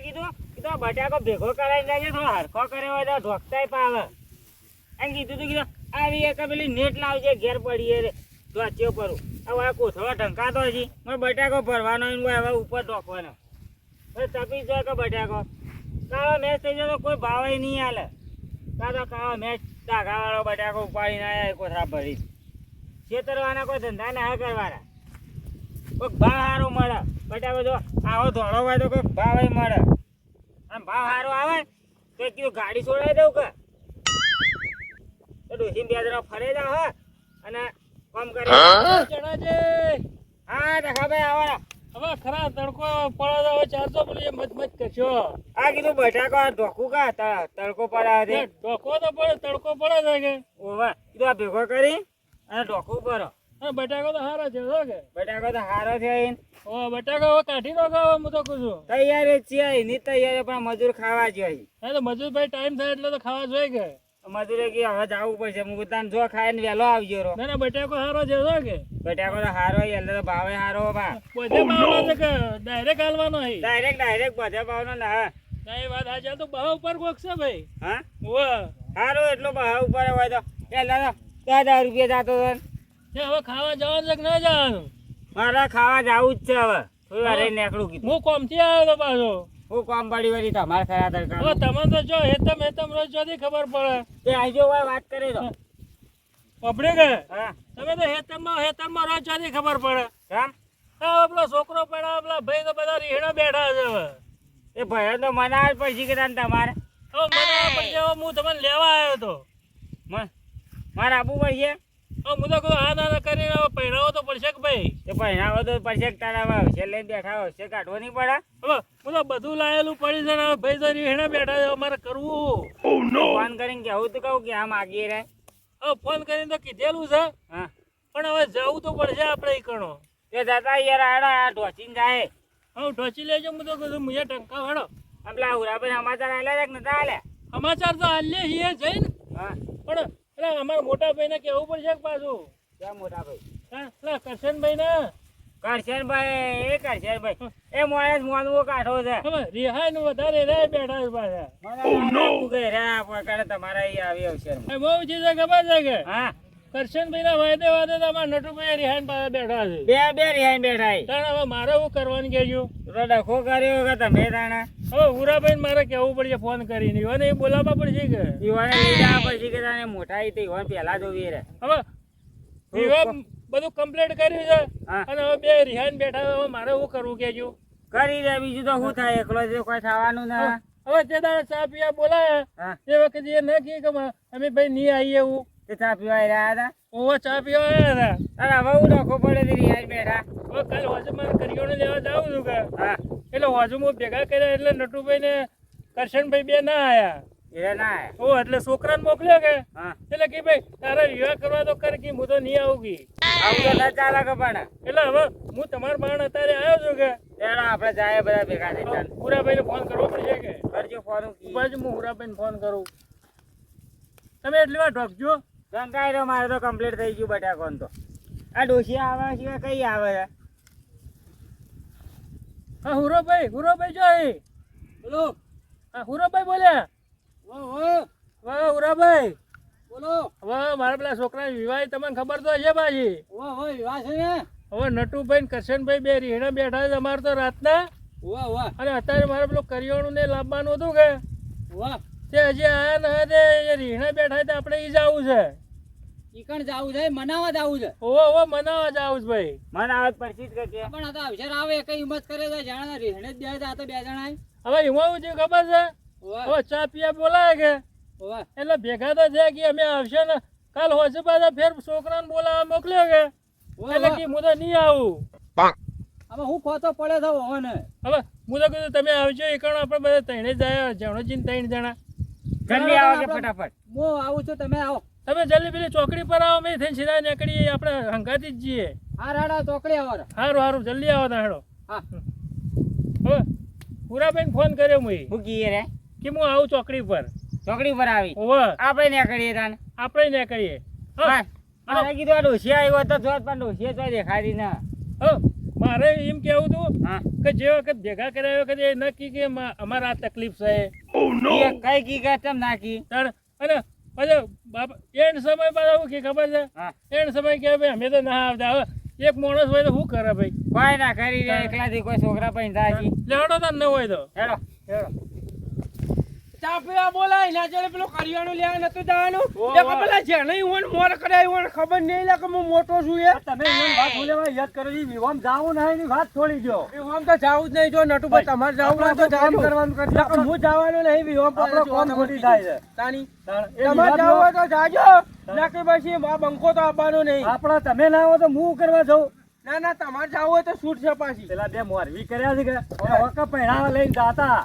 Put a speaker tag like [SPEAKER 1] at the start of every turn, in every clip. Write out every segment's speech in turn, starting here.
[SPEAKER 1] કીધું બટાકો ભેગો કરાવી જાય થોડો હરખો કર્યો હોય તો ઢોકતાય પાવે એમ કીધું આવી એક પેલી નેટ લાવજે ઘેર પડીએ રે ઢોચ્યો પરું હવે કોથળો ઢંકાતો હજી મને બટાકો ભરવાનો હવે ઉપર ઢોકવાનો તપી જાય કે બટાકો કાળો મેચ થઈ જાય તો કોઈ ભાવે નહીં હાલે કાળો મેચ ડાઘાવાળો બટાકો ઉપાડીને આવ્યા કોથળા ભરી છેતરવાના કોઈ ધંધા ના કરવાના કોઈક ભાવ સારો મળે બટાકો જો આવો ધોળો હોય તો કોઈક ભાવ મળે આમ ભાવ સારો આવે તો કીધું ગાડી છોડાવી દઉં કે તો ડોસી બે જરા ફરે જાવ હા અને કામ કરે હા દેખાભાઈ આવવાના
[SPEAKER 2] હવે ખરા તડકો પડે હવે 400 બોલીએ મત કરશો
[SPEAKER 1] આ કીધું બટાકો ઢોકું કા તડકો પડે
[SPEAKER 2] ઢોકો તો પડે તડકો પડે છે કે
[SPEAKER 1] ઓવા કીધું આ ભેગો કરી અને ઢોકું પડો
[SPEAKER 2] બટાકો તો સારો છે હો કે
[SPEAKER 1] બટાકો તો સારો છે
[SPEAKER 2] ઓ બટાકો હવે કાઢી નાખો હું તો કહું છું
[SPEAKER 1] તૈયાર જ છે એની તૈયાર પણ મજૂર ખાવા જોઈએ
[SPEAKER 2] હા તો મજૂરભાઈ ટાઈમ થાય એટલે તો ખાવા જોઈએ કે
[SPEAKER 1] મજૂરે કે હવે જવું પડશે હું તાન જો ખાઈને વહેલો આવજો રો
[SPEAKER 2] ના બટાકો સારો છે હો કે
[SPEAKER 1] બટાકો તો સારો એટલે તો ભાવે સારો બા
[SPEAKER 2] બધે ભાવનો છે કે ડાયરેક્ટ હાલવાનો હે
[SPEAKER 1] ડાયરેક્ટ બધે ભાવનો ના
[SPEAKER 2] એ વાત આજે તો ભાવ ઉપર કોક છે ભાઈ
[SPEAKER 1] હા
[SPEAKER 2] ઓ
[SPEAKER 1] સારો એટલો ભાવ ઉપર હોય તો એટલે તો 10,000 રૂપિયા જતો
[SPEAKER 2] છે હવે ખાવા જવાનું છે કે ના જવાનું
[SPEAKER 1] મારે ખાવા જવું જ છે હવે થોડી વાર નીકળું કીધું
[SPEAKER 2] હું કોમથી આવ્યો તો પાછો
[SPEAKER 1] હું કામ પડી વળી તમારે ખરા તડકા
[SPEAKER 2] હવે તમે તો જો હેતમ રોજ જોતી ખબર પડે
[SPEAKER 1] તે આવજો હોય વાત કરી દો
[SPEAKER 2] પપડે કે
[SPEAKER 1] હા
[SPEAKER 2] તમે તો હેતમમાં રોજ જોતી ખબર પડે
[SPEAKER 1] કેમ
[SPEAKER 2] પેલો છોકરો પડ્યા પેલા ભાઈ તો બધા રીહણા બેઠા છે હવે
[SPEAKER 1] એ ભાઈ તો મનાવ જ પડશે કે તમારે
[SPEAKER 2] હવે મને પછી હું તમને લેવા આવ્યો તો
[SPEAKER 1] મારે આપવું પડશે
[SPEAKER 2] હું તો કહું ના કરીને હવે પહેરાવો તો પડશે કે ભાઈ
[SPEAKER 1] એ પહેરાવો તો પડશે કે તારા હશે લઈને બેઠા હશે કાઢવો નહીં પડે
[SPEAKER 2] હવે હું તો બધું લાયેલું પડી છે ને હવે ભાઈ તો રીહણા બેઠા છે અમારે કરવું
[SPEAKER 1] ફોન કરીને કેવું તો કહું કે આમ આગી રહે
[SPEAKER 2] હવે ફોન કરીને તો કીધેલું છે
[SPEAKER 1] હા
[SPEAKER 2] પણ હવે જવું તો પડશે આપણે કણો
[SPEAKER 1] તે જતા યાર આડો આ ઢોચીને જાય
[SPEAKER 2] હવે ઢોચી લેજો હું તો કહું મુએ ટંકા વાળો
[SPEAKER 1] આપલા હુરાભાઈ સમાચાર આલ્યા કે નતા આલ્યા
[SPEAKER 2] સમાચાર તો હાલે છીએ જઈને
[SPEAKER 1] હા
[SPEAKER 2] પણ પેલા અમારા મોટા ભાઈને કેવું પડશે કે પાછું
[SPEAKER 1] ક્યાં મોટા ભાઈ
[SPEAKER 2] હા પેલા કરશનભાઈ ને
[SPEAKER 1] કરશનભાઈ એ મોણસ મોનવો કાઢો છે
[SPEAKER 2] હવે રિહાઈ ને વધારે રે બેઠા છે પાછા
[SPEAKER 1] તમારા અહીં આવી આવશે
[SPEAKER 2] બહુ ચીજ ખબર છે કે
[SPEAKER 1] હા
[SPEAKER 2] કરશનભાઈ ના વાયદે વાદે તો અમારા નટુભાઈ રિહાઈ પાસે બેઠા છે
[SPEAKER 1] બે રિહાઈ બેઠા
[SPEAKER 2] તાણે હવે મારે શું કરવાનું કેજો
[SPEAKER 1] ડખો કર્યો કે તમે તાણે
[SPEAKER 2] હવે હુરાભાઈ મારે કેવું પડશે ફોન કરીને ઈવાને એ બોલાવવા પડશે કે
[SPEAKER 1] ઈવાને લઈ જવા પડશે કે તાણે મોટા તો ઈવાન પેલા જોવી રે
[SPEAKER 2] હવે ઈવા બધું કમ્પ્લીટ કર્યું છે
[SPEAKER 1] હા.
[SPEAKER 2] અને હવે બે રિહાઈ બેઠા હવે મારે શું કરવું કેજો
[SPEAKER 1] કરી રે બીજું તો શું થાય એકલો જે કોઈ થવાનું ના
[SPEAKER 2] હવે તે દાડે ચા પીવા બોલાયા
[SPEAKER 1] હા
[SPEAKER 2] એ વખતે એ ન કહે કે અમે ભાઈ નહીં આવીએ એવું
[SPEAKER 1] તે ચા પીવા રહ્યા હતા
[SPEAKER 2] ઓવો ચા પીવા આવ્યા હતા
[SPEAKER 1] અરે હવે હું ડખો પડે તે રિહાઈ બેઠા
[SPEAKER 2] હવે કાલે હોજુ મારે કરિયાણું લેવા જાઉં છું કે
[SPEAKER 1] હા
[SPEAKER 2] એટલે હોજુ હું ભેગા કર્યા એટલે નટુભાઈ ને કરશનભાઈ બે ના આયા
[SPEAKER 1] એ ના
[SPEAKER 2] ઓ એટલે છોકરાને મોકલ્યો કે
[SPEAKER 1] હા
[SPEAKER 2] એટલે કે ભાઈ તારા વિવાહ કરવા તો કર કે હું તો નહીં આવું કી
[SPEAKER 1] આવું તો ના ચાલે કે પણ
[SPEAKER 2] એટલે હવે હું તમારા બાણ અત્યારે આવ્યો છું કે
[SPEAKER 1] ત્યારે આપણે જાય બધા ભેગા થઈ ચાલ
[SPEAKER 2] હુરાભાઈ ને ફોન કરવો પડશે કે
[SPEAKER 1] કરજો ફોન
[SPEAKER 2] બાજુ હું હુરાભાઈ ને ફોન કરું તમે એટલી વાર ઢોકજો
[SPEAKER 1] શંકાઈ રહ્યો મારે તો કમ્પ્લીટ થઈ ગયું બટાકોન તો આ ડોસી આવે સિવાય કઈ આવે છે
[SPEAKER 2] હા હુરાભાઈ જો અહીં બોલો હા હુરાભાઈ બોલ્યા વાહ હુરાભાઈ બોલો હવે મારા પેલા છોકરા વિવાહ તમને ખબર તો હશે પાછી
[SPEAKER 1] વિવાહ છે ને
[SPEAKER 2] હવે નટુભાઈ ને કરશનભાઈ બે રીહણા બેઠા છે અમારે તો રાતના અને અત્યારે મારે પેલું કરિયાણું ને લાવવાનું હતું કે તે હજી આયા ના તે રીહણા બેઠા તો આપણે ઈ જવું છે
[SPEAKER 3] ઈકણ જાવું છે મનાવા જાવું છે
[SPEAKER 2] ઓવો મનાવા જાવું છે ભાઈ
[SPEAKER 1] મને આવત પરચિત કરજે
[SPEAKER 3] પણ આ તો અવસર આવે કઈ હિંમત કરે છે જાણે રેહણે જ બે આ તો બે જણા
[SPEAKER 2] હવે એમાં શું છે ખબર છે હવે ચા પીવા બોલાય કે એટલે ભેગા તો છે કે અમે આવશે ને કાલ હોશે પાછા ફેર છોકરાને બોલાવા મોકલ્યો કે એટલે કે હું તો નહીં આવું
[SPEAKER 3] હવે હું ખોતો પડે છે હવે ને
[SPEAKER 2] હવે હું તો કીધું તમે આવજો એ કારણ આપણે બધા ત્રણે જાય જણોજીને 3 જણા
[SPEAKER 1] જલ્દી આવો કે ફટાફટ
[SPEAKER 3] હું આવું છું તમે આવો
[SPEAKER 2] તમે જલ્દી પેલી ચોકડી પર આવો મેં થઈને સીધા નીકળી આપણે હંગાતી જ જઈએ
[SPEAKER 3] હા રાડા ચોકડી આવો
[SPEAKER 2] સારું જલ્દી આવો તા હેડો
[SPEAKER 3] હા
[SPEAKER 2] હવે પુરાભાઈ ફોન કર્યો હું
[SPEAKER 1] હું કીએ રે
[SPEAKER 2] કે હું આવું ચોકડી પર
[SPEAKER 1] આવી
[SPEAKER 2] ઓવે
[SPEAKER 1] આપણે ને કરીએ તાન
[SPEAKER 2] આપણે ને કરીએ
[SPEAKER 1] હા મારે કીધું આ ડોસી આવ્યો તો જોત પણ ડોસી તો દેખાડી ના
[SPEAKER 2] મારે એમ કેવું હતું
[SPEAKER 1] હા
[SPEAKER 2] કે જે વખત ભેગા કર્યા એ વખતે એ નક્કી કે અમારે આ તકલીફ છે
[SPEAKER 1] એ કઈ કી કે તેમ નાખી
[SPEAKER 2] તાણ અને પછી બાપા એન સમય પાછા શું કે ખબર છે
[SPEAKER 1] હા
[SPEAKER 2] એન સમય કે ભાઈ અમે તો ના આવતા હવે એક માણસ હોય તો શું કરે ભાઈ
[SPEAKER 1] કોઈ ના કરી દે એકલાથી કોઈ છોકરા પણ થાય
[SPEAKER 2] લેવડો તાર ન હોય તો
[SPEAKER 1] હેડો હેડો
[SPEAKER 4] ચા પીવા બોલાય ના જોડે પેલો કરિયાણું લેવા નતું જવાનું
[SPEAKER 2] ઓહો.
[SPEAKER 4] એ પેલા જેને ઈવન મોર કર્યા ઈવન ખબર નહીં લે કે હું મોટો છું એ
[SPEAKER 5] તમે એમ વાત બોલ્યા યાદ કરો ઈ વિવામ જાવું નહીં ની વાત છોડી દો
[SPEAKER 4] વિવામ તો જાવું જ નહીં જો નટુભાઈ તમારે જાવું હોય તો
[SPEAKER 5] કામ
[SPEAKER 4] જાજો.
[SPEAKER 5] કરવાનું કરજો.
[SPEAKER 4] એટલે કે હું જવાનું નહીં વિવામ
[SPEAKER 5] આપણો કોમ ખોટી થાય છે.
[SPEAKER 4] તાની
[SPEAKER 5] એ
[SPEAKER 4] તમારે જાવું હોય તો જાજો ના કે પછી આ બંકો તો આપવાનો નહીં
[SPEAKER 5] આપણા તમે ના આવો તો હું કરવા જાઉં
[SPEAKER 4] ના ના તમારે જાવું હોય તો છૂટ છે પાછી
[SPEAKER 5] પેલા બે મોરવી કર્યા છે કે વખત પહેરાવા લઈને જાતા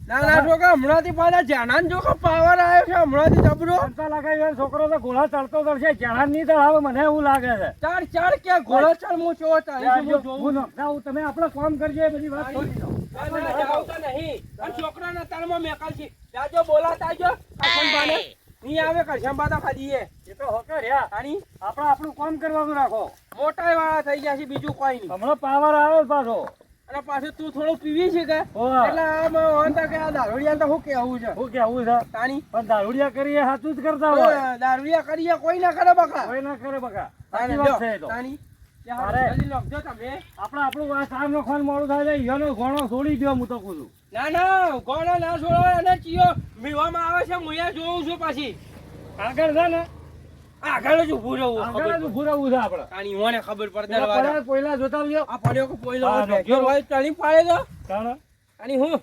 [SPEAKER 4] ના ના છોકરા હમણાંથી પાછા જાનાને જો કે પાવર આવ્યો છે હમણાંથી જબરો
[SPEAKER 5] કંટા લગાવી છોકરો તો ઘોડા ચડતો ચડશે જહાન નહીં ચડાવે મને એવું લાગે છે
[SPEAKER 4] ચાર ચાર કે ઘોડો ચાલ હું ચો ચાલી હું જોઉં
[SPEAKER 5] હું નખાવું તમે આપણે કામ કરજે બધી વાત છોડી દો
[SPEAKER 4] ના, ના, જાવું તો નહીં. અને છોકરાના તાળમાં મેકાલ છે. જાજો બોલાતા આવજો. કરશનબાને. નહીં આવે કરશનબા તો ખાધી એ.
[SPEAKER 5] એ તો હોકે રહ્યા
[SPEAKER 4] આની
[SPEAKER 5] આપણે આપણું કામ કરવાનું રાખો
[SPEAKER 4] મોટાઈ વાળા થઈ ગયા છે બીજું કોઈ નહીં.
[SPEAKER 5] હમણાં પાવર આવે જ પાછો
[SPEAKER 4] અને પાછું તું થોડું પીવી છે કે
[SPEAKER 5] હોવે.
[SPEAKER 4] એટલે આમ વાંધા કે આ દારૂડિયા તો શું કેવું છે
[SPEAKER 5] શું કેવું છે
[SPEAKER 4] તાની
[SPEAKER 5] પણ દારૂડિયા કરીએ સાચું જ કરતા હોય
[SPEAKER 4] ઓય, દારૂડિયા કરીએ કોઈ ના કરે બકા
[SPEAKER 5] કોઈ ના કરે બકા
[SPEAKER 4] તાની
[SPEAKER 5] સાચી વાત છે એ તો
[SPEAKER 4] તાની
[SPEAKER 5] અરે.
[SPEAKER 4] જલ્દી લખજો તમે
[SPEAKER 5] આપણે આપણું આ સાર નોખવાનું મોડું થાય છે ઈયોનો ઘોણો છોડી દો હું તો કહું છું
[SPEAKER 4] ના ના ગોળો ના છોડો અને ચિયો મીવામાં આવે છે હું અહીંયા જોઉં છું પાછી
[SPEAKER 5] આગળ છે ને
[SPEAKER 4] આગળ જ ઊભું રહું
[SPEAKER 5] આગળ જ ઊભું રહેવું છે આપણે
[SPEAKER 4] તાની ઓને ખબર પડે
[SPEAKER 5] પેલા
[SPEAKER 4] દરવાજા
[SPEAKER 5] પડ્યા કોયલા જોતા આવજો
[SPEAKER 4] આ પડ્યો કે પોઈલો
[SPEAKER 5] હા,
[SPEAKER 4] ભેગ્યો હોય ટણી પાડે તો
[SPEAKER 5] તાણે.
[SPEAKER 4] અને હું
[SPEAKER 5] આ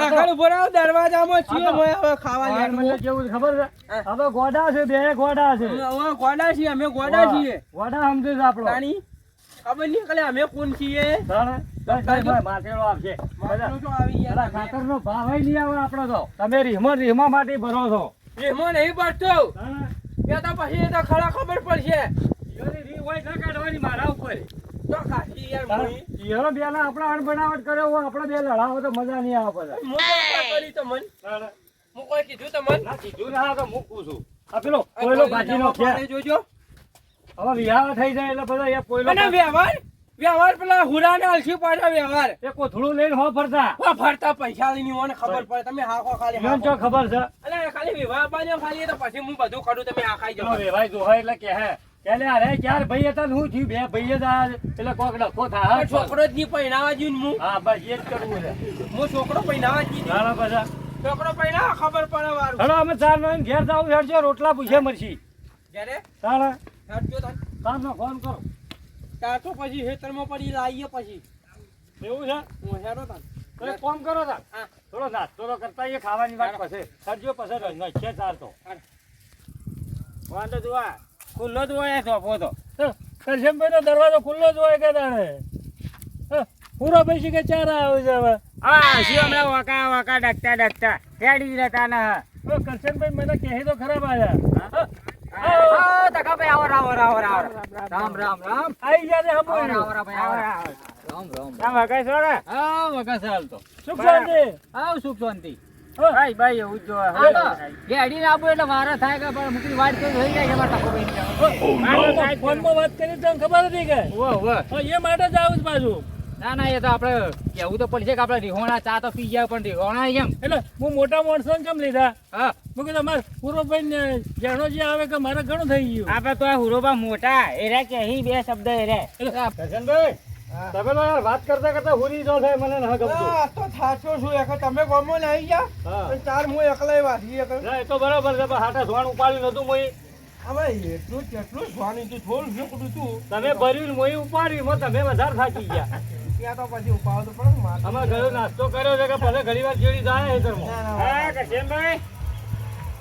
[SPEAKER 5] તો-
[SPEAKER 4] આગળ ઉભો રહો દરવાજામાં છીએ
[SPEAKER 5] આ તો-
[SPEAKER 4] મોય હવે ખાવા
[SPEAKER 5] હા, મને
[SPEAKER 4] લેવાનું
[SPEAKER 5] કેવું છે ખબર છે
[SPEAKER 4] હા.
[SPEAKER 5] આ તો ગોડા છે બે ગોડા છે
[SPEAKER 4] હવે ગોડા છીએ અમે ગોડા છીએ
[SPEAKER 5] ગોડા સમજે છે આપણો
[SPEAKER 4] તાણી ખબર નહીં કલે અમે કોણ છીએ
[SPEAKER 5] તાણે. બસ, બસ, બસ, માથેડો આવશે
[SPEAKER 4] માથું તો આવી
[SPEAKER 5] પેલા
[SPEAKER 4] ગયા
[SPEAKER 5] ખાતરનો ભાવ નહીં આવે આપણો તો તમે રીહમાં માટે ભરો છો
[SPEAKER 4] એમાં નહીં પડતો
[SPEAKER 5] તાણે.
[SPEAKER 4] એ તો પછી એ તો ખરા ખબર પડશે
[SPEAKER 5] ઈયોની રીહ હોય ના કાઢવાની મારા ઉપર
[SPEAKER 4] તો કાઢી યાર
[SPEAKER 5] તાણે.
[SPEAKER 4] મુઈ.
[SPEAKER 5] ઈયોનો બેલા આપણે અણબનાવટ કર્યો હોય આપણે બે લડાવો તો મજા નહીં આવે પછી
[SPEAKER 4] હું કોઈ કરી તો મન
[SPEAKER 5] તાણે.
[SPEAKER 4] હું કોઈ કીધું તો મન
[SPEAKER 5] ના કીધું ના તો મૂકું છું આ પેલો કોયલો ભાજીનો છે
[SPEAKER 4] પાડે જોજો
[SPEAKER 5] હવે વિહાર થઈ જાય એટલે બધા એ કોયલો
[SPEAKER 4] અને વ્યવહાર વ્યવહાર પેલા હુરાને અલસી પાડ્યા વ્યવહાર
[SPEAKER 5] એ કોથળું લઈને હો ફરતા
[SPEAKER 4] વા ફરતા પૈસા લઈને ઓને ખબર પડે તમે હાખો ખાલી
[SPEAKER 5] ઈયોને ચો
[SPEAKER 4] હાખો.
[SPEAKER 5] ખબર છે
[SPEAKER 4] અલે ખાલી વિવાહ બાજુ ખાલી તો પછી હું બધું કરું તમે આ ખાઈ
[SPEAKER 5] ચલો
[SPEAKER 4] જાઓ
[SPEAKER 5] વેવાય જોહાય એટલે કે હે એટલે અરે ચાર ભાઈ હતા ને હું થયું બે ભાઈ જ આ એટલે કોક ડખો થાય
[SPEAKER 4] આ છોકરો જ નહીં પહેરાવા જ્યું ને
[SPEAKER 5] હા બસ એ જ કરવું છે
[SPEAKER 4] હું છોકરો પહેરાવા જ નહીં
[SPEAKER 5] ચાલો બધા
[SPEAKER 4] છોકરો પહેરાવા ખબર પડે વારું
[SPEAKER 5] ચલો અમે ચાર નો ઘેર જાવ હેડજો રોટલા પૂછે મરશી
[SPEAKER 4] જ્યારે
[SPEAKER 5] ચાલો
[SPEAKER 4] હટજો તાન
[SPEAKER 5] સામનો ફોન કરો
[SPEAKER 4] તાર તો પછી ખેતરમાં પડી લાવીએ પછી
[SPEAKER 5] એવું છે
[SPEAKER 4] હું હેરો તાન
[SPEAKER 5] તો એક કામ કરો તા
[SPEAKER 4] હા.
[SPEAKER 5] થોડો નાસ્તો તો કરતા આવીએ ખાવાની વાત પછી કરજો પછી રંગનો છે ચાર તો
[SPEAKER 1] વાંધો તું આ ખુલ્લો જ હોય સોફો તો
[SPEAKER 2] કરશનભાઈ નો દરવાજો ખુલ્લો જ હોય કે તાણે પૂરો પૈસા કે ચાર આવે છે હવે
[SPEAKER 1] હા શી હમણાં વકા વકા ડકતા ડકતા રેડી રહેતા ના
[SPEAKER 2] ઓ કરશનભાઈ મને કહે તો ખરાબ આયા
[SPEAKER 1] હા તકાભાઈ આવો રાવો રાવો રાવો રામ રામ રામ
[SPEAKER 2] આઈ ગયા ને હમો
[SPEAKER 1] આવો રામ રામ વકા છો ને
[SPEAKER 3] હા વગર ચાલ તો
[SPEAKER 2] સુખ શાંતિ
[SPEAKER 3] આવ સુખ શાંતિ
[SPEAKER 1] ભાઈ ભાઈ એવું જ જોવે
[SPEAKER 3] હા તો ગેડી આબુ એટલે વારો થાય કે પણ મુકરી વાત તો થઈ જાય કે મારા ટાકો
[SPEAKER 2] ફોનમાં વાત કરી તો ખબર હતી કે એ માટે જ આવું જ પાછું
[SPEAKER 3] ના ના એ તો આપણે કેવું તો પડશે કે આપણે રીહોણા ચા તો પી ગયા પણ રીહોણા એમ
[SPEAKER 2] એટલે હું મોટા માણસો કેમ લીધા
[SPEAKER 3] હા
[SPEAKER 2] મેં કીધું મારે પૂર્વભાઈ ને જેનો જે આવે કે મારે ઘણું થઈ ગયું
[SPEAKER 1] આપડે તો આ હુરોબા મોટા એરા કે અહીં બે શબ્દ એરે
[SPEAKER 5] કરશનભાઈ તમે તો યાર વાત કરતા કરતા હુરી જો થાય મને ના ગમતું
[SPEAKER 4] આ તો થાચો છું એક તમે ગમો ને આવી જા
[SPEAKER 5] હા
[SPEAKER 4] અને ચાર હું એકલાય વાધી એક
[SPEAKER 5] ના એ તો બરાબર છે પણ હાટા ધોણ ઉપાડ્યું નતું મોઈ
[SPEAKER 4] હવે એટલું કેટલું સ્વાની તું થોડું ઝૂકડું તું
[SPEAKER 5] તમે ભર્યું ને મોઈ ઉપાડ્યું એમાં તમે વધારે થાકી ગયા
[SPEAKER 4] ત્યાં તો પછી ઉપાડો તો પણ માથું
[SPEAKER 5] અમે ઘરે નાસ્તો કર્યો છે કે ભલે ઘણી વાર જેડી જાય હેતરમાં
[SPEAKER 4] ના, ના,
[SPEAKER 1] હા કરશનભાઈ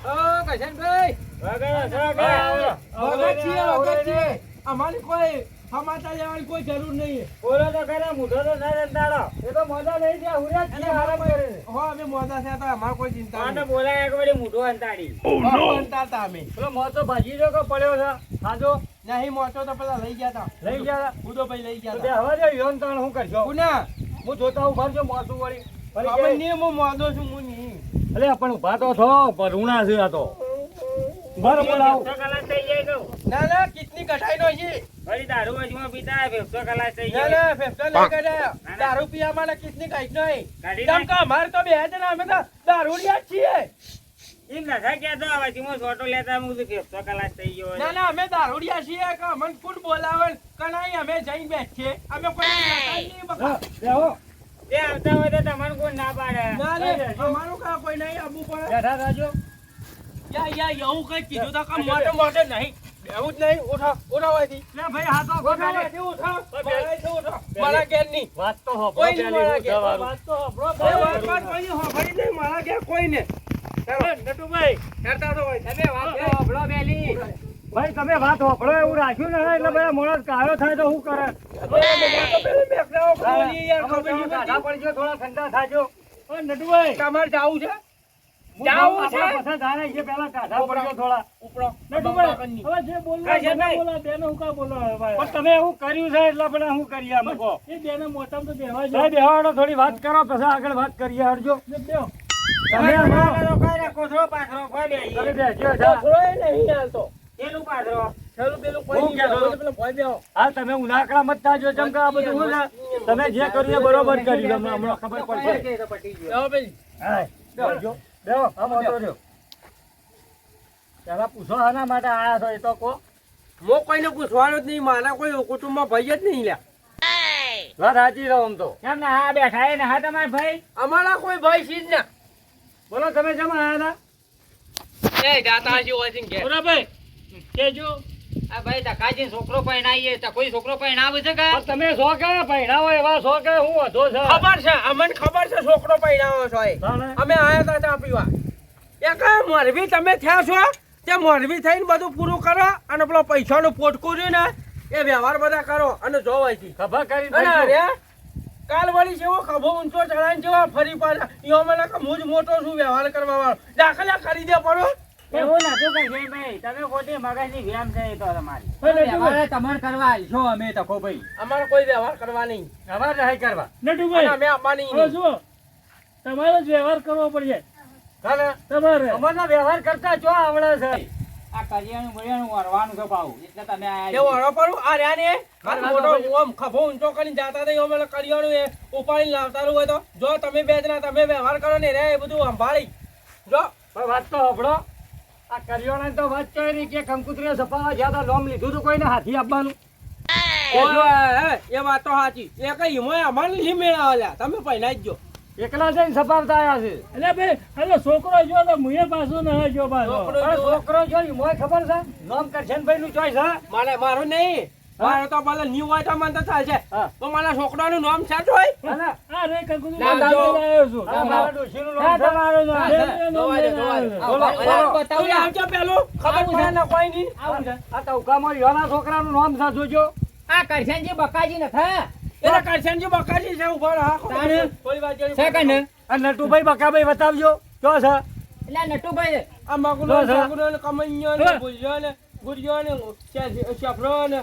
[SPEAKER 3] ઓ કરશનભાઈ
[SPEAKER 4] વગર છીએ, વગર છીએ. અમારી કોઈ સમાચાર લેવાની કોઈ જરૂર નહીં
[SPEAKER 5] ઓલો તો કરે મૂઢો તો ના રંધાડો એ તો મજા નહીં છે હુર્યા જ છીએ, આરામ કરે
[SPEAKER 4] હો અમે મોડા થયા તો અમારે કોઈ ચિંતા
[SPEAKER 1] આને
[SPEAKER 4] નહીં
[SPEAKER 1] બોલાય એક વળી મોઢું અંતાડી
[SPEAKER 4] બનતા હતા અમે
[SPEAKER 5] પેલો મોટો ભાજી જો કે પડ્યો છે ખાજો
[SPEAKER 4] નહીં મોટો તો પેલા લઈ ગયા હતા
[SPEAKER 5] લઈ ગયા
[SPEAKER 4] ઉદો ભાઈ લઈ ગયા
[SPEAKER 5] તો બે
[SPEAKER 4] હતા
[SPEAKER 5] હવે જો યોન તાણ હું કરશો
[SPEAKER 4] પુના
[SPEAKER 5] હું જોતા ઉભા છો મોસું વળી
[SPEAKER 4] ખબર નહીં હું મોદો છું હું નહીં
[SPEAKER 5] અલે પણ ઉભા તો છો ભરૂણા છે આ તો બરાબર બોલાવ
[SPEAKER 1] કલાક થઈ જાય તો
[SPEAKER 4] ના ના કિતની કઢાઈ નો છે
[SPEAKER 1] વળી દારૂ વચમાં પીતા ફેફસો ખલાસ થઈ
[SPEAKER 4] ના
[SPEAKER 1] ગયો
[SPEAKER 4] ના ફેફસા લઈ ગયા દારૂ પીવા માટે કિસની કાઢ નહીં
[SPEAKER 1] કાઢી
[SPEAKER 4] કેમ
[SPEAKER 1] નાખ.
[SPEAKER 4] કે અમારે તો બે જણા અમે તો દારૂડિયા જ છીએ
[SPEAKER 1] એમ નખા કહેતો આ વચમાં છોટો લેતા હું કીધું ફેફસો ખલાસ થઈ ગયો
[SPEAKER 4] ના ના અમે દારૂડિયા છીએ કે અમને કોણ બોલાવે કણાઈ અમે જઈને બેસીએ અમે કોઈ નખાય નહીં બકા.
[SPEAKER 5] બેહો
[SPEAKER 1] તે આવતા હોય તો તમને કોઈ ના પાડે
[SPEAKER 4] ના રે અમારું કા કોઈ નહીં આબુ પડે
[SPEAKER 5] બેઠા રાજો
[SPEAKER 4] યા એવું કઈ કીધું તો કામ મોટે મોટે નહીં એવું જ નહીં ઉઠો અહીંથી.
[SPEAKER 5] લે ભાઈ હા તો
[SPEAKER 4] ઉઠો અહીંથી, ઉઠો મારાથી ઉઠો મારા ઘેર નહીં
[SPEAKER 5] વાત તો હો
[SPEAKER 4] કોઈ નહીં મારા ઘેર.
[SPEAKER 5] વાત તો હો
[SPEAKER 4] એ વાત કોઈ નહીં હોભળી નહીં મારા ઘેર કોઈ ને
[SPEAKER 2] નટુભાઈ
[SPEAKER 4] હેરતા તો હોય
[SPEAKER 3] તમે વાત તો સાંભળો પહેલી.
[SPEAKER 5] ભાઈ તમે વાત હોભળો એવું રાખ્યું ને એટલે બધા મોણસ કાળો થાય તો શું કરે કાઢા પડજો થોડા ઠંડા થાજો
[SPEAKER 2] ઓ નટુભાઈ
[SPEAKER 4] તમારે જાવું છે
[SPEAKER 5] જાવું છે પછી ધારે છે પેલા કાઢા પડજો થોડા
[SPEAKER 4] ઉપરો
[SPEAKER 2] નટુભાઈ હવે જે બોલવા
[SPEAKER 1] કાંઈ
[SPEAKER 2] બધા
[SPEAKER 1] નહીં.
[SPEAKER 2] બોલા બેનો હું કા બોલો હવે ભાઈ?
[SPEAKER 5] પણ તમે એવું કર્યું છે એટલે આપણે શું કરીએ અમે કહો
[SPEAKER 2] એ બેનો મોટામાં તો બેહવા
[SPEAKER 5] ભાઈ બેહાડો થોડી વાત કરો પછી આગળ વાત કરીએ હરજો
[SPEAKER 2] બેહો.
[SPEAKER 5] તમે હમણાં
[SPEAKER 1] રોકાઈ રાખો છો પાથરો કોઈ બેહી.
[SPEAKER 5] તમે બેસજો જા.
[SPEAKER 4] થોડો નહીં હાલતો
[SPEAKER 1] પેલું પાથરો
[SPEAKER 4] ચાલો પેલું
[SPEAKER 5] હું
[SPEAKER 4] કોઈ
[SPEAKER 5] કહેતો?
[SPEAKER 4] નહીં પેલો ભોય બેહો
[SPEAKER 5] હા તમે ઉનાકડા મત થાજો ચમ કે આ બધું શું છે તમે જે કર્યું એ બરોબર કર્યું તમને હમણાં ખબર પડશે
[SPEAKER 4] બેહો પેલી
[SPEAKER 5] હા બેહો બેહો હા વાંધો રહ્યો પેલા પૂછો આના માટે આયા છો એ તો કહો
[SPEAKER 4] મો કોઈને પૂછવાનું જ નહીં મારા કોઈ કુટુંબમાં ભાઈ જ નહીં લ્યા
[SPEAKER 5] વાત સાચી રહો આમ તો
[SPEAKER 1] કેમ ના હા બેઠા એ ના તમારા ભાઈ
[SPEAKER 4] અમારા કોઈ ભાઈ છે જ ના
[SPEAKER 5] બોલો તમે જમા આયા હતા
[SPEAKER 4] એ જાતા હજી હોય છે ને ઘેર.
[SPEAKER 2] બરાબર કેજો
[SPEAKER 3] આ ભાઈ ધક્કાજી છોકરો પરણાવીએ તો કોઈ છોકરો પરણાવે છે કે
[SPEAKER 5] પણ તમે શો કે ભૈણાવો એવા શો કે હું વધો છે
[SPEAKER 4] ખબર છે અમને ખબર છે છોકરો પૈણાવો છો એ.
[SPEAKER 5] તાણે?
[SPEAKER 4] અમે આયા તા ચા પીવા એ કઈ મોરબી તમે થયા છો તે મોરબી થઈને બધું પૂરું કરો અને પેલો પૈસાનું પોટકું રહ્યું ને એ વ્યવહાર બધા કરો અને જોવો અહીંથી.
[SPEAKER 5] ખભા કરી
[SPEAKER 4] અને
[SPEAKER 5] દઈશું.
[SPEAKER 4] અરે કાલ વળી જેવો ખભો ઊંચો ચડાઈને જેવો ફરી પાછા ઈઓ મને કે હું જ મોટો છું વ્યવહાર કરવા વાળો દાખલા કરી દે પડો
[SPEAKER 1] એવું નતું કઈ ભાઈ તમે ખોટી મગજની વ્યામ છે એ તો તમારી
[SPEAKER 3] વ્યવહાર તમારે કરવા આલશો અમે તકો ભાઈ.
[SPEAKER 4] અમારે કોઈ વ્યવહાર કરવા નહીં
[SPEAKER 5] અમારે નહીં કરવા
[SPEAKER 4] અને
[SPEAKER 2] નટુભાઈ
[SPEAKER 4] અમે આપવાની
[SPEAKER 2] હવે
[SPEAKER 4] નહીં.
[SPEAKER 2] જુઓ તમારે જ વ્યવહાર કરવો પડશે
[SPEAKER 5] તાણે?
[SPEAKER 2] તમારે
[SPEAKER 5] અમારના વ્યવહાર કરતા જો આવડે છે
[SPEAKER 3] આ કરિયાણું બરિયાણું વરવાનું છે પાછું. એટલે તમે આયા
[SPEAKER 4] કેવો હળો પડું આ રહ્યા ને આ મોટો ઓમ ખભો ઊંચો કરીને જાતા હતા અમે કરિયાણું એ ઉપાડીને લાવતાનું હોય તો જો તમે બે જણા તમે વ્યવહાર કરો ને રે એ બધું સંભાળી જો
[SPEAKER 5] પણ વાત તો હભળો આ કરિયાણાની તો વાત કરી કે કંકુતરીને સપાવા જ્યાં તો લોમ લીધું તો કોઈને હાથી આપવાનું
[SPEAKER 4] ઓય, એ વાત તો સાચી એ કઈ હિમોય અમારે નહીં મેળાવ્યા તમે પહેલા જ જો
[SPEAKER 5] એકલા જઈને સપાવતા આવ્યા છે
[SPEAKER 2] એટલે ભાઈ હાલો છોકરો જો તો મુએ પાછો ના જો પાછો
[SPEAKER 4] છોકરો
[SPEAKER 5] પણ છોકરો જો ઈ મોય ખબર છે નામ કરશનભાઈ નું ચોઈસ હા
[SPEAKER 4] મારું નહીં મારે તો ભલે ન્યુ હોય તો મને તો ચાલશે
[SPEAKER 5] હા.
[SPEAKER 4] તો મારા છોકરાનું નામ છે જ હોય
[SPEAKER 5] અને
[SPEAKER 2] આ રે કંકુજી
[SPEAKER 4] ના,
[SPEAKER 2] લઈને
[SPEAKER 4] જો.
[SPEAKER 2] આવ્યો છું.
[SPEAKER 5] આ મારા ડોશીનું
[SPEAKER 1] હા,
[SPEAKER 5] નામ છે.
[SPEAKER 1] તમારું નામ.
[SPEAKER 2] બેનનું નામ
[SPEAKER 4] જોવા દે,
[SPEAKER 2] લઈને
[SPEAKER 4] જોવા દે.
[SPEAKER 2] આવ્યો છું.
[SPEAKER 5] બોલો, બોલો.
[SPEAKER 4] તું આવજો પેલું ખબર પડે ને કોઈ નહીં
[SPEAKER 5] આ ટવકામાં યોના છોકરાનું નામ છે જોજો
[SPEAKER 3] આ કરશનજી બકાજી નથી
[SPEAKER 4] એટલે કરશનજી બકાજી છે ઉભા રહો
[SPEAKER 3] તાણે?
[SPEAKER 4] કોઈ વાત જેવી
[SPEAKER 3] સેકન્ડ
[SPEAKER 5] આ નટુભાઈ બકાભાઈ બતાવજો જો છે
[SPEAKER 3] એટલે નટુભાઈ
[SPEAKER 4] આ મગનો
[SPEAKER 5] જો, જો.
[SPEAKER 4] મગનો ને કમૈયો ને ભૂલ્યો ને ગુડિયો ને ચફરો ને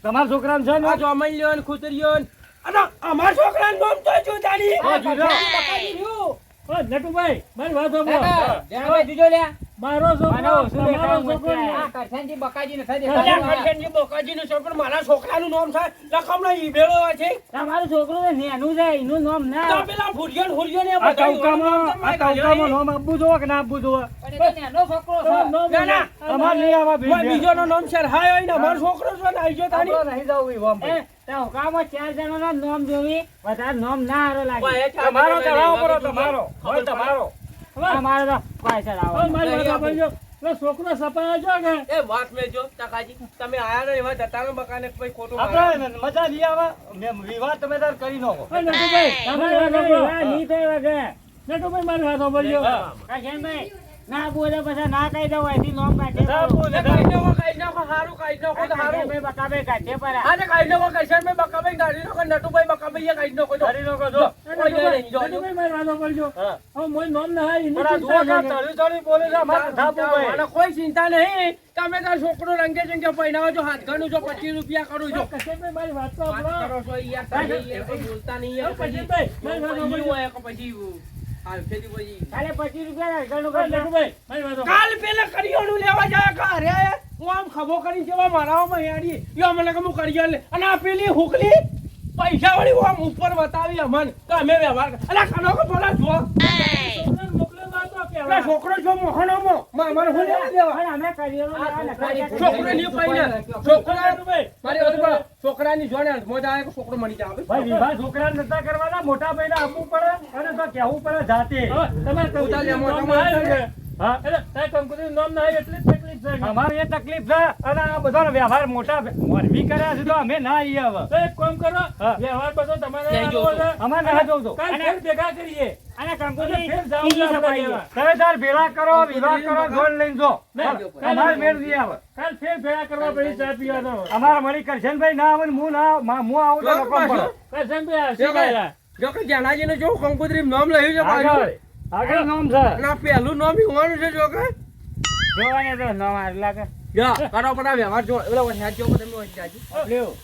[SPEAKER 5] તમારા છોકરાનું છે ને
[SPEAKER 4] આ જોમૈયો ને ખુતરીયો ને અને અમારા છોકરાનું નામ તો જો તારી
[SPEAKER 5] હા, જોજો.
[SPEAKER 4] બકાજી રહ્યું.
[SPEAKER 2] ઓ, નટુભાઈ મારી વાત સાંભળો.
[SPEAKER 3] ધ્યાનમાં દીજો લ્યા
[SPEAKER 2] મારો છોકરો
[SPEAKER 1] મને ઓછું
[SPEAKER 2] તમારો
[SPEAKER 1] દેખાય
[SPEAKER 2] છોકરો
[SPEAKER 1] વચ્ચે.
[SPEAKER 3] આ કરશનજી બકાજી નથી
[SPEAKER 4] અલ્યા
[SPEAKER 3] દેખાતું.
[SPEAKER 4] કરશનજી બકાજીનું છોકરું મારા છોકરાનું નામ છે લખમણા ઈબેળો છે
[SPEAKER 1] તમારું છોકરું તો નેનું છે એનું નામ
[SPEAKER 4] તો
[SPEAKER 1] ના
[SPEAKER 4] પેલા ભૂરિયો ને હુરિયો ને એ
[SPEAKER 5] આ
[SPEAKER 4] બધા
[SPEAKER 5] ટવકામાં નામ આપવું જોવે કે ના આપવું જોવે
[SPEAKER 3] પણ એ તો નાનો છોકરો છે.
[SPEAKER 2] નામ
[SPEAKER 4] ના, ના.
[SPEAKER 5] અમારે નહીં આવા
[SPEAKER 4] કોઈ
[SPEAKER 5] ભીડ
[SPEAKER 4] બીજોનો નામ છે હાય હોય ને અમારો છોકરો છે ને આઈ ગયો તારી
[SPEAKER 5] આપણે નહીં જવું ઈ વામ.
[SPEAKER 1] એ ટોકામાં 4 જણાના નામ જોવી વધારે નામ ના હારો લાગે
[SPEAKER 4] કોઈ એક
[SPEAKER 5] તમારો
[SPEAKER 4] આગળ
[SPEAKER 5] ચડાવો
[SPEAKER 4] નહીં,
[SPEAKER 5] પડો
[SPEAKER 4] આગળ
[SPEAKER 5] તમારો
[SPEAKER 4] ખબર
[SPEAKER 5] હોય તમારો
[SPEAKER 1] અમારે તો પૈસા
[SPEAKER 2] હવે
[SPEAKER 1] લાવો
[SPEAKER 2] મારી વાત સાંભળજો. પેલો છોકરો સપાયો છો કે
[SPEAKER 4] એ વાત મેં જો ટકાજી તમે આયા ને એવા જતા બકાને કોઈ ખોટું
[SPEAKER 5] આપણે મજા નહીં આવે વિવાદ તમે તાર કરી નાખો
[SPEAKER 2] ઓ, નટુભાઈ મારી વાત સાંભળો.
[SPEAKER 1] નહીં થઈ વગે
[SPEAKER 2] નટુભાઈ મારી વાત સાંભળજો.
[SPEAKER 1] કાશનભાઈ ના બોલે પછી ના કહી દઉં અહીંથી નામ કાઢે
[SPEAKER 5] સાબુ ને
[SPEAKER 4] કાઈ નાખો હારું કાઈ નાખો તો હારું
[SPEAKER 1] કાશનભાઈ બકાભાઈ કાઢે પર
[SPEAKER 4] હા ને કાઈ નાખો કૈશન મેં બકાભાઈ ગાડી નાખો નટુભાઈ બકાભાઈ એ કાઈ નાખો જો
[SPEAKER 5] કરી નાખો જો
[SPEAKER 2] નટુભાઈ મારી વાત સાંભળજો.
[SPEAKER 5] હા.
[SPEAKER 2] હવે મોય નામ ના હાય, એની
[SPEAKER 5] પણ આ
[SPEAKER 2] ચિંતા
[SPEAKER 5] જુઓ કે
[SPEAKER 2] ના કરે.
[SPEAKER 5] તળી તળી બોલે છે અમારે થાપુભાઈ.
[SPEAKER 4] મને કોઈ ચિંતા નહીં તમે તાર છોકરો રંગે ચંગે પહેરાવો છો હાથ ગણું છો 25 રૂપિયા કરું છો
[SPEAKER 2] કશ્યપભાઈ મારી વાત તો
[SPEAKER 4] વાત
[SPEAKER 2] સાંભળો.
[SPEAKER 4] કરો છો યાર તમે એ કોઈ બોલતા નહીં યાર પછી
[SPEAKER 2] કશ્યપભાઈ મારી વાત
[SPEAKER 4] પછી
[SPEAKER 2] સાંભળજો.
[SPEAKER 4] હોય કે પછી હાલ ફેરી પછી
[SPEAKER 1] કાલે 25 રૂપિયા ઘણું
[SPEAKER 2] ઓ, નટુભાઈ મારી વાત સાંભળો.
[SPEAKER 4] કાલ પેલા કરિયાણું લેવા જાય ઘરે હું આમ ખભો કરીને જેવા મારાઓમાં હેડી યો મને કે હું કરી લે અને આ પેલી હુકલી પૈસા વાળી આમ ઉપર બતાવી અમન તો અમે વ્યવહાર અલા ખાનો કે બોલા જો પેલા છોકરો જો મોહનો મારે હું લેવા દેવા
[SPEAKER 1] પણ અમે કરિયાણું
[SPEAKER 4] છોકરો ની પાઈને છોકરાની જોડે મોજ આવે કે છોકરો મળી જાવે
[SPEAKER 5] ભાઈ વિવાહ છોકરા નતા કરવાના મોટા ભાઈને આપવું પડે અને તો કહેવું પડે જાતે
[SPEAKER 2] તમારે કંકોત્રીનું નામ ના આવ્યું છે.
[SPEAKER 5] હા
[SPEAKER 2] એટલે તારે કંકોત્રીનું નામ ના આવ્યું એટલી જ તકલીફ છે કે.
[SPEAKER 5] અમારે એ તકલીફ છે અને આ બધાનો વ્યવહાર મોટા મોરબી કર્યા છે તો અમે ના આવીએ હવે
[SPEAKER 2] તો એક કામ કરો
[SPEAKER 5] હા.
[SPEAKER 2] વ્યવહાર બધો તમારે
[SPEAKER 4] ત્યાં
[SPEAKER 2] આવવો છે.
[SPEAKER 5] અમારે ના જોઉં તો
[SPEAKER 2] કાલ ફેર ભેગા કરીએ
[SPEAKER 1] અને કંકોત્રી
[SPEAKER 2] ફેર જાવું
[SPEAKER 1] બીજી
[SPEAKER 2] છે આપણે
[SPEAKER 1] સફાઈ
[SPEAKER 2] લેવા.
[SPEAKER 5] તમે તાર ભેળા કરો વિવાહ કરો ગોળ લઈને જો
[SPEAKER 2] નહીં,
[SPEAKER 5] અમારે મેળ નહીં આવે
[SPEAKER 2] કાલ ફેર ભેગા કરવા પડી ચા પીવાનો
[SPEAKER 5] અમારા મળી કરશનભાઈ ના આવે ને હું ના હું આવું તો રકમ પડે
[SPEAKER 2] કરશનભાઈ
[SPEAKER 4] જો
[SPEAKER 2] આવશે કાલે.
[SPEAKER 4] જો કે જાનાજી ને જો કંકોત્રી નામ લખ્યું છે
[SPEAKER 5] આગળ
[SPEAKER 4] પાછું
[SPEAKER 5] આગળ નામ છે
[SPEAKER 4] અને આ પહેલું નામ હોવાનું છે જો કે
[SPEAKER 1] જોવાને તો ન માર લાગે
[SPEAKER 4] યા કરો પડા વ્યવહાર જો ઓલા વહેંચ જો તમે વહેંચ જાજો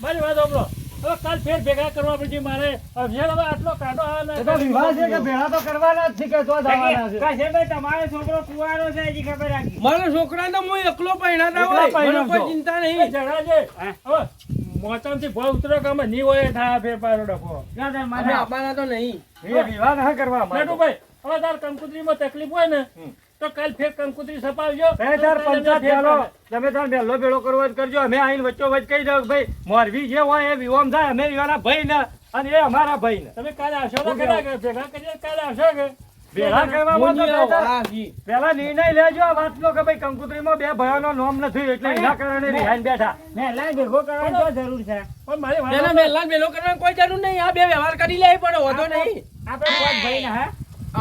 [SPEAKER 2] મારી વાત સાંભળો. હવે કાલ ફેર ભેગા કરવા પડશે મારે અભિયાન હવે આટલો કાઢો આ ના
[SPEAKER 5] એ તો વિવાહ છે કે ભેળા તો કરવાના જ છે કે તો જવાના છે
[SPEAKER 1] કાશીભાઈ તમારો છોકરો કુંવારો છે હજી ખબર રાખી
[SPEAKER 4] મારો છોકરા તો હું એકલો પહેણાતા
[SPEAKER 5] એકલા
[SPEAKER 4] હોય મને
[SPEAKER 5] પહેણાવશો.
[SPEAKER 4] કોઈ ચિંતા
[SPEAKER 2] એ
[SPEAKER 4] નહીં
[SPEAKER 2] જણા છે હવે મોચામથી ભાવ ઉતરો કે અમે નહીં હોય થાય ફેરફારો ડખો
[SPEAKER 1] જો તાર
[SPEAKER 4] અમે
[SPEAKER 1] માથા
[SPEAKER 4] આપવાના તો નહીં
[SPEAKER 5] એ વિવાહ ના કરવા અમારે તો.
[SPEAKER 2] ભાઈ હવે તાર કંકોત્રીમાં તકલીફ હોય ને તો કાલ ફેર કંકોત્રી સપાવજો
[SPEAKER 5] તમે તાર પંચાયત બેલો તમે તાર બેલો ભેળો કરવો હોય તો કરજો અમે આઈને વચ્ચો વચ્ચ કહી દઉં કે ભાઈ મોરબી જે હોય એ વિવામ થાય અમે વિવાના ભાઈ ને અને એ અમારા ભાઈ ને
[SPEAKER 2] તમે કાલે આવશો તો ખરા કે ભેગા કરીએ કાલે આવશો કે
[SPEAKER 5] ભેળા કરવામાં તો
[SPEAKER 4] મુનિયા
[SPEAKER 5] તાર
[SPEAKER 4] વાહ જી.
[SPEAKER 5] પેલા નિર્ણય લેજો આ વાતનો કે ભાઈ કંકોત્રીમાં બે ભાઈઓનો નામ નથી એટલે એના કારણે રિહાઈને બેઠા
[SPEAKER 1] ને લાઈ ભેગો કરવાની તો જરૂર છે
[SPEAKER 2] પણ મારી વાત
[SPEAKER 4] પેલા મેલાન મેલો કરવાની કોઈ જરૂર નહીં આ બે વ્યવહાર કરી લે પણ વધો નહીં
[SPEAKER 1] આપણે કોઈ ભાઈ ને હા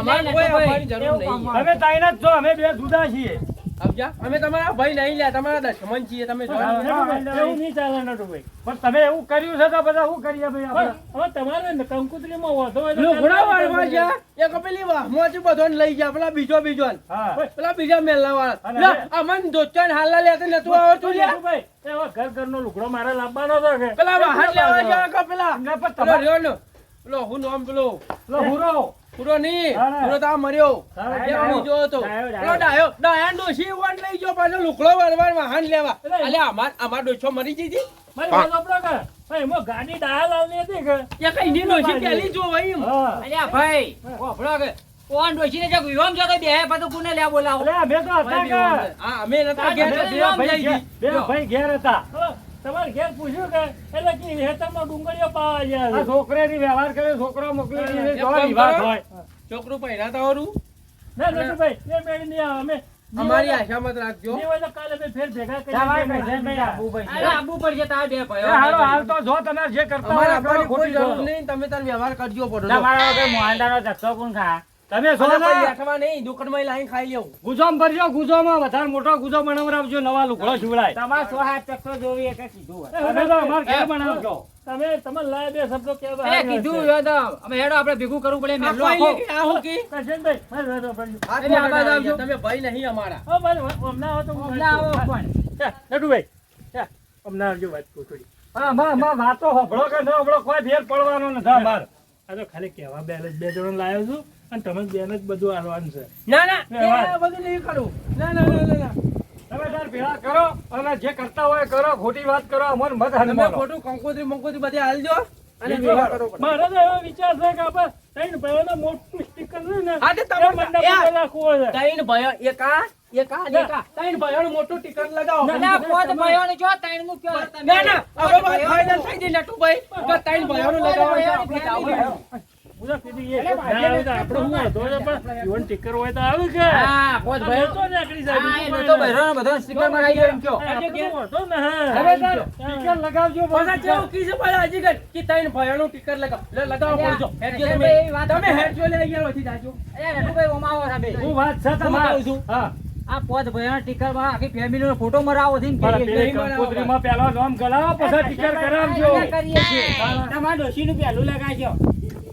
[SPEAKER 4] અમારે કોઈ આપવાની જરૂર નહીં
[SPEAKER 5] તમે તાઈના જ છો અમે બે જુદા છીએ
[SPEAKER 4] સમજ્યા અમે તમારા ભાઈ નહીં લ્યા તમારા દશમન છીએ તમે જો.
[SPEAKER 2] એવું નહીં ચાલે નટુભાઈ.
[SPEAKER 5] પણ તમે એવું કર્યું છે તો બધા શું કરીએ ભાઈ આપણે
[SPEAKER 2] હવે તમારે કંકોત્રીમાં વાંધો હોય તો
[SPEAKER 4] લુગડા વાળવા ગયા એક પેલી વાહમાંથી બધાને લઈ ગયા પેલા બીજો
[SPEAKER 5] હા
[SPEAKER 4] પેલા બીજા મેલા વાળા
[SPEAKER 5] અને
[SPEAKER 4] લે, અમન દોચાન હાલના લેતે નતું આવડતું લ્યા
[SPEAKER 2] નટુભાઈ, એ હવે ઘરનો લુગડો મારે લાવવાનો હતો કે
[SPEAKER 4] પેલા વાહન લેવા ગયા કે પેલા
[SPEAKER 5] ના, પણ
[SPEAKER 4] પેલો
[SPEAKER 5] તમારે-
[SPEAKER 4] રહ્યો ને પેલો હું નામ પેલો
[SPEAKER 5] લો હુરો
[SPEAKER 4] પૂરો નહીં
[SPEAKER 5] હા, હા.
[SPEAKER 4] પૂરો તો આ મર્યો
[SPEAKER 5] હા,
[SPEAKER 4] એક
[SPEAKER 5] ડાયો.
[SPEAKER 4] બીજો હતો
[SPEAKER 1] ડાયો.
[SPEAKER 4] પેલો ડાયો ડોશી વાન લઈ ગયો પાછો લુકડો વારવાર વાહન લેવા અલ્યા અમાર ડોશો મરી ગઈ હતી
[SPEAKER 2] મારી વાત સાંભળો કે ભાઈ, એમાં ગાડી ડાયા લાવની હતી કે
[SPEAKER 4] એ કઈ ની ડોશી પેલી જો ભાઈ એમ.
[SPEAKER 5] હા
[SPEAKER 3] અલ્યા ભાઈ ઓભળો કે કોણ ડોશીને જે વિવામ જતો બે પાછું કોને લ્યા બોલાવો
[SPEAKER 5] અલે અમે તો હતા કે
[SPEAKER 4] હા અમે નતા ગયા
[SPEAKER 5] અમે
[SPEAKER 4] તો
[SPEAKER 5] બે
[SPEAKER 4] વિવામ
[SPEAKER 5] ભાઈ
[SPEAKER 4] જઈ
[SPEAKER 5] ઘેર- બે
[SPEAKER 4] ગઈ.
[SPEAKER 5] ભાઈ ઘેર હતા
[SPEAKER 2] હવે તમારે ઘેર પૂછ્યું કે એટલે કે હેતરમાં ડુંગળીઓ પાવા ગયા
[SPEAKER 5] આ
[SPEAKER 2] છે.
[SPEAKER 5] છોકરાની વ્યવહાર કરે છોકરો મોકલી દીધો,
[SPEAKER 4] એક
[SPEAKER 5] તો
[SPEAKER 4] કામ
[SPEAKER 5] વિવાદ
[SPEAKER 4] કરો.
[SPEAKER 5] હોય
[SPEAKER 4] છોકરું પહેરાતા હોરું
[SPEAKER 2] ના નટુભાઈ, એ મેળ નહીં આવે. અમે
[SPEAKER 4] અમારી આશામત રાખજો
[SPEAKER 2] નહીં હોય તો કાલે અમે ફેર ભેગા
[SPEAKER 1] તમારે
[SPEAKER 2] કરીએ.
[SPEAKER 1] કરશનભાઈ આપવું પડશે
[SPEAKER 3] અરે આબુ પડશે તાર બે
[SPEAKER 5] એ
[SPEAKER 3] ભાઈઓ
[SPEAKER 5] હાલો હાલ તો જો તમે જે કરતા
[SPEAKER 4] અમારે
[SPEAKER 5] હોય
[SPEAKER 4] આપવાની
[SPEAKER 5] આપણે
[SPEAKER 4] કોઈ
[SPEAKER 5] ખોટી
[SPEAKER 4] જરૂર
[SPEAKER 5] કરો.
[SPEAKER 4] નહીં તમે તાર વ્યવહાર કરજો પડો
[SPEAKER 1] તમારા વગર મોહનદાનો ધક્કો કોણ ખા
[SPEAKER 5] તમે જો
[SPEAKER 4] અને કોઈ
[SPEAKER 5] ને
[SPEAKER 4] બેઠવા નહીં દુકાનમાં લાઈન ખાઈ લેવું
[SPEAKER 5] ગુજોમ ભરજો ગુજોમાં વધારે મોટો ગુજો બનાવરાવજો નવા લુગડો જોડાય
[SPEAKER 1] તમારે 100 હાથ ચક્કો જોવી એ કે કીધું હોય
[SPEAKER 5] તમે તો અમાર ઘેર બનાવજો
[SPEAKER 2] તમે તમે લાયા બે શબ્દો કહેવા
[SPEAKER 3] એ કીધું હોય તો અમે હેડો આપણે ભેગું કરવું પડે
[SPEAKER 4] આ
[SPEAKER 3] મેલો
[SPEAKER 4] કોઈ
[SPEAKER 3] આખો.
[SPEAKER 4] નહીં કે આ હું કી
[SPEAKER 2] કરશનભાઈ, મારી વાત સાંભળજો.
[SPEAKER 4] હાથ
[SPEAKER 3] એટલે આ બાજુ
[SPEAKER 4] પકડાવી
[SPEAKER 3] આવજો.
[SPEAKER 4] ગયા. તમે ભાઈ નહીં અમારા
[SPEAKER 2] હવે મારી હમણાં આવો તો હું
[SPEAKER 3] હમણાં આવો
[SPEAKER 2] વાત
[SPEAKER 3] પણ.
[SPEAKER 2] કરું. નટુભાઈ, હમણાં આવજો વાત કરું થોડી.
[SPEAKER 5] આમાં વાતો હોભળો કે ન હોભળો કોઈ ફેર પડવાનો નથી અમાર
[SPEAKER 2] આ તો ખાલી કહેવા બે જણો લાવ્યો છું અને તમે બેન જ બધું આલવાનું છે.
[SPEAKER 4] ના ના
[SPEAKER 2] વ્યવહાર.
[SPEAKER 4] એ બધું નહીં કરું ના ના ના ના
[SPEAKER 5] તમે તાર ભેળા કરો અને જે કરતા હોય કરો ખોટી વાત કરો અમર મત
[SPEAKER 4] તમે
[SPEAKER 5] હનમાનો.
[SPEAKER 4] ખોટું કંકોત્રી મંકોત્રી બધે હાલજો અને
[SPEAKER 2] એ
[SPEAKER 4] વ્યવહાર કરો પડે.
[SPEAKER 2] મારો તો એવો વિચાર છે કે આપણે ત્રણ ભાઈઓને મોટું સ્ટીકર છે ને
[SPEAKER 4] હા, તે
[SPEAKER 2] એ
[SPEAKER 4] તમારે-
[SPEAKER 2] મંડપ
[SPEAKER 4] યાર.
[SPEAKER 2] ઉપર રાખવું છે.
[SPEAKER 4] ત્રણ ભાઈઓ એકા ત્રણ ભાઈઓનું મોટું ટિકટ લગાવો
[SPEAKER 3] અલ્યા પોત ભાઈઓને જો ત્રણનું કયો તમે?
[SPEAKER 4] ના ના હવે વાત ફાઇનલ થઈ ગઈ નટુભાઈ કે ત્રણ ભાઈઓનું લગાવો છે, આપણે જાવું છે.
[SPEAKER 2] હું તો કીધું એ ના આવે તો આપણે શું વાંધો છે, પણ જીવન ટીકર હોય તો આવે કે
[SPEAKER 3] હા, પોત ભાઈઓ.
[SPEAKER 2] તો નીકળી જાય.
[SPEAKER 3] હા, એ નતો ભાઈઓનો બધો સ્ટીકર મરાઈ ગયો એમ કયો.
[SPEAKER 2] આપણે વાંધો ને,
[SPEAKER 5] હવે
[SPEAKER 2] હા.
[SPEAKER 5] તાર સ્ટીકર લગાવજો
[SPEAKER 4] પાછા કેવું કીધું પાછા હજી કઈ કે ત્રણ ભાઈઓનું ટિકટ લગાવો પડજો હેડજો તમે
[SPEAKER 3] એ વાત
[SPEAKER 4] તમે હેડજો લઈ અહીંયા નથી જાજો
[SPEAKER 3] અલ્યા નટુભાઈ ઓમાં આવો સાહેબ.
[SPEAKER 5] શું વાત છે
[SPEAKER 4] હું
[SPEAKER 5] તમારે
[SPEAKER 4] કહું છું.
[SPEAKER 5] હા
[SPEAKER 3] આ પોત ભાઈઓના ટીકર માં આખી ફેમિલીનો ફોટો મરાવો છે ને
[SPEAKER 5] પણ
[SPEAKER 3] કરીએ
[SPEAKER 5] પેલી
[SPEAKER 3] છીએ.
[SPEAKER 5] કંકોત્રીમાં પહેલા નામ ગલાવો પછી ટીકર કરાવજો
[SPEAKER 3] કરીએ છીએ.
[SPEAKER 1] તમારે ડોશીનું પહેલું લગાવજો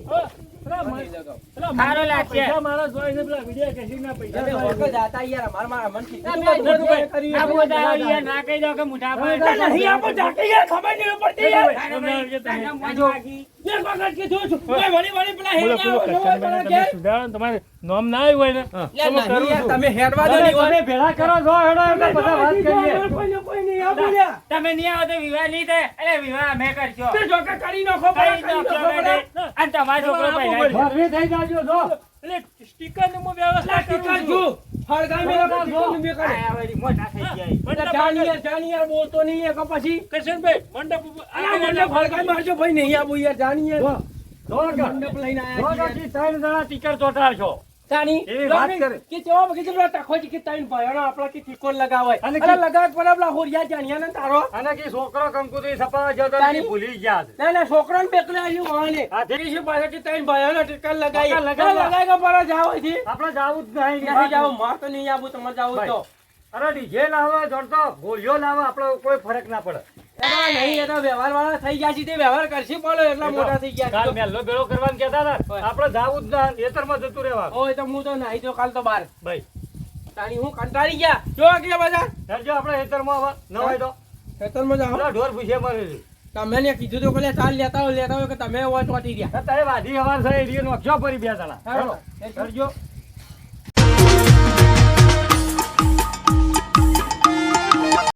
[SPEAKER 2] હવે, પેલા
[SPEAKER 4] નહીં લગાવો.
[SPEAKER 2] પેલા
[SPEAKER 1] સારો લાગશે.
[SPEAKER 2] પૈસા મારા જોઈ છે, પેલા વિડીયો કેસીના પૈસા
[SPEAKER 4] તમે
[SPEAKER 2] જોઈ છે.
[SPEAKER 4] વખત જાતા યાર મારા મન થી
[SPEAKER 1] ના બોલતા હોય યાર, ના કહી દો કે મોટા ભાઈ.
[SPEAKER 4] નહીં આપો જાકે યાર ખબર નહીં પડતી યાર
[SPEAKER 1] તારા ભાઈ, તારા મોજ લાગી.
[SPEAKER 4] એક વખત કીધું છું ઓય વળી વળી પેલા
[SPEAKER 2] બોલો,
[SPEAKER 4] હેડ
[SPEAKER 2] પેલો કરશનભાઈને તમે સુધારો ને તમારે નોમ ના આવ્યું હોય ને તો હું કરું છું.
[SPEAKER 4] તમે હેડવા દો
[SPEAKER 5] અરે
[SPEAKER 4] નહીં
[SPEAKER 5] તમે ભેળા કરો છો હેડો એટલે બધા વાત કરીએ
[SPEAKER 4] કોઈ નહીં આ બોલ્યા
[SPEAKER 1] તમે નહીં આવો તો વિવાહ નહીં થાય. અરે વિવાહ અમે કરશો.
[SPEAKER 4] તે જોકે કરી નાખો
[SPEAKER 1] કરી નાખશો અમે. અને તમારો છોકરો પહેલાં છે.
[SPEAKER 5] મોરબી થઈ જાજો જો
[SPEAKER 2] એટલે સ્ટીકરની હું વ્યવસ્થા કરું
[SPEAKER 4] ટીકર
[SPEAKER 2] છું.
[SPEAKER 4] છું ફળગાઈ મેરા ટીકર મે કરે
[SPEAKER 1] આ વળી મોટા થઈ ગયા.
[SPEAKER 2] મંડપ
[SPEAKER 4] જાનિયાર બોલતો નહીં એક પછી
[SPEAKER 2] કરશનભાઈ મંડપ ઉપર
[SPEAKER 4] આ મને ફળગાઈ મારજો ભાઈ નહીં આવું યાર જાનિયાર
[SPEAKER 5] જો
[SPEAKER 4] મંડપ લઈને આયા છીએ.
[SPEAKER 5] જોગી ત્રણ જણા ટીકર ચોટાડશો
[SPEAKER 4] તાની
[SPEAKER 5] એવી વાત કરે.
[SPEAKER 4] કે જવાબ કીધું પેલા તખોજી કે તાઈન ભાઈઓનો આપણા કે ટીકોર લગાવાય
[SPEAKER 5] અને
[SPEAKER 4] અરે લગાવ પર આપણા હોરિયા જાનિયા ને તારો
[SPEAKER 5] અને કે છોકરો કંકુતરી સપા જતો
[SPEAKER 4] તારી-
[SPEAKER 5] ભૂલી ગયા છે.
[SPEAKER 4] ના ના છોકરાને બેકલે આવ્યું વાહને
[SPEAKER 5] હા, તે-
[SPEAKER 4] તે છે પાછા કે તાઈન ભાઈઓનો ટીકર લગાવી
[SPEAKER 5] ટીકર લગાવ્યા.
[SPEAKER 4] લગાઈ પર જાવ છે
[SPEAKER 5] આપણે જાવું જ નહીં.
[SPEAKER 4] ક્યાંથી જાવ માર તો નહીં આવું તમારે જાવું તો
[SPEAKER 5] અરે ડીજે લાવો જોડતો ગોળીઓ લાવો આપણો કોઈ ફરક ના પડે.
[SPEAKER 4] એમાં નહીં એ તો વ્યવહાર વાળા થઈ ગયા છે તે વ્યવહાર કરશે બોલો એટલા મોટા થઈ ગયા
[SPEAKER 5] કાલ
[SPEAKER 4] છે
[SPEAKER 5] મેલ્લો ભેળો કરવાનું કહેતા હતા
[SPEAKER 4] હોય.
[SPEAKER 5] આપણે જાવું જ ના એતરમાં જતું રહેવાનું.
[SPEAKER 4] ઓય તો હું તો નાહી તો કાલ તો બાર
[SPEAKER 5] ભાઈ
[SPEAKER 4] તાણી હું કંટાળી ગયા જો કે બધા
[SPEAKER 5] હેડજો આપણે એતરમાં હવે ન હોય તો
[SPEAKER 4] ખેતરમાં જાઓ
[SPEAKER 5] પેલા ઢોર પૂછે મરે છે.
[SPEAKER 4] તમે ને કીધું તો કે ચાલ લેતા હોય કે તમે હોય ચોટી ગયા
[SPEAKER 5] તારે વાધી હવાર થાય એરિયો નોખજો પરી બે જણા.
[SPEAKER 4] હાલો.
[SPEAKER 5] હેડજો